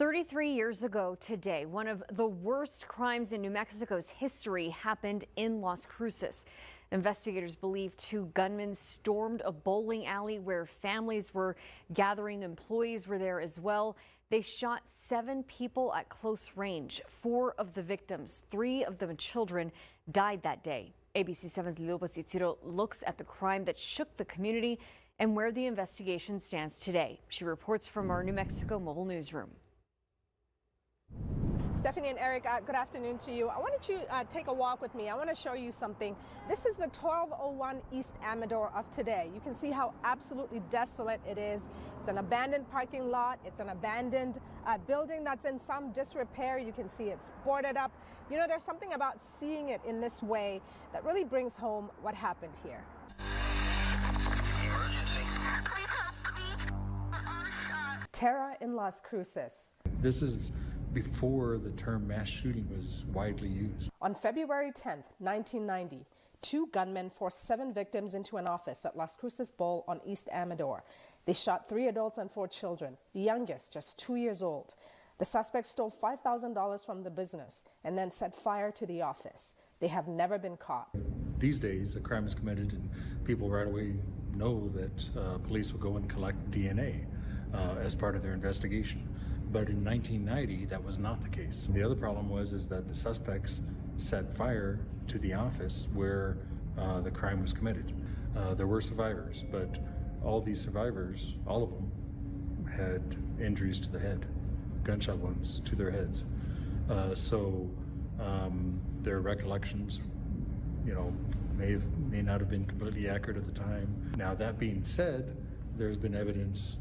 33 years ago today, one of the worst crimes in New Mexico's history happened in Las Cruces. Investigators believe two gunmen stormed a bowling alley where families were gathering. Employees were there as well. They shot 7 people at close range. 4 of the victims, 3 of them children, died that day. ABC 7's Lilo Basitziro looks at the crime that shook the community and where the investigation stands today. She reports from our New Mexico mobile newsroom. Stephanie and Eric, good afternoon to you. I wanted you to take a walk with me. I want to show you something. This is the 1201 East Amador of today. You can see how absolutely desolate it is. It's an abandoned parking lot. It's an abandoned building that's in some disrepair. You can see it's boarded up. You know, there's something about seeing it in this way that really brings home what happened here. Terror in Las Cruces. This is before the term mass shooting was widely used. On February 10th, 1990, 2 gunmen forced 7 victims into an office at Las Cruces Bowl on East Amador. They shot 3 adults and 4 children, the youngest just 2 years old. The suspects stole $5,000 from the business and then set fire to the office. They have never been caught. These days, a crime is committed and people right away know that police will go and collect DNA as part of their investigation. But in 1990, that was not the case. The other problem is that the suspects set fire to the office where the crime was committed. There were survivors, but all these survivors, all of them, had injuries to the head, gunshot wounds to their heads. So their recollections, may not have been completely accurate at the time. Now, that being said, there's been evidence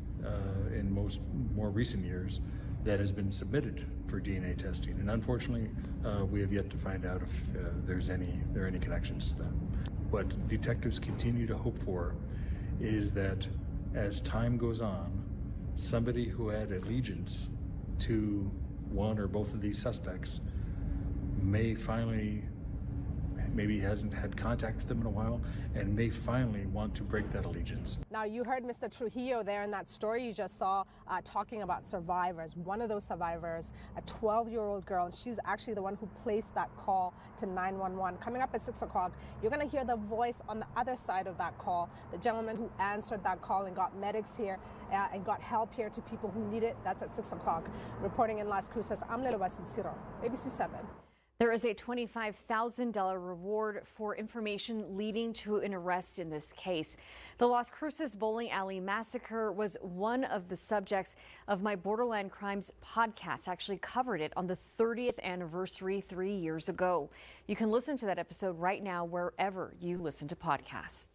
in more recent years that has been submitted for DNA testing, and unfortunately, we have yet to find out if there are any connections to that. What detectives continue to hope for is that as time goes on, somebody who had allegiance to one or both of these suspects maybe hasn't had contact with them in a while and may finally want to break that allegiance. Now, you heard Mr. Trujillo there in that story you just saw talking about survivors. One of those survivors, a 12-year-old girl, and she's actually the one who placed that call to 911. Coming up at 6 o'clock, you're going to hear the voice on the other side of that call, the gentleman who answered that call and got medics here and got help here to people who need it. That's at 6 o'clock. Reporting in Las Cruces, I'm Lilo Basitziro, ABC 7. There is a $25,000 reward for information leading to an arrest in this case. The Las Cruces Bowling Alley massacre was one of the subjects of my Borderland Crimes podcast. I actually covered it on the 30th anniversary 3 years ago. You can listen to that episode right now wherever you listen to podcasts.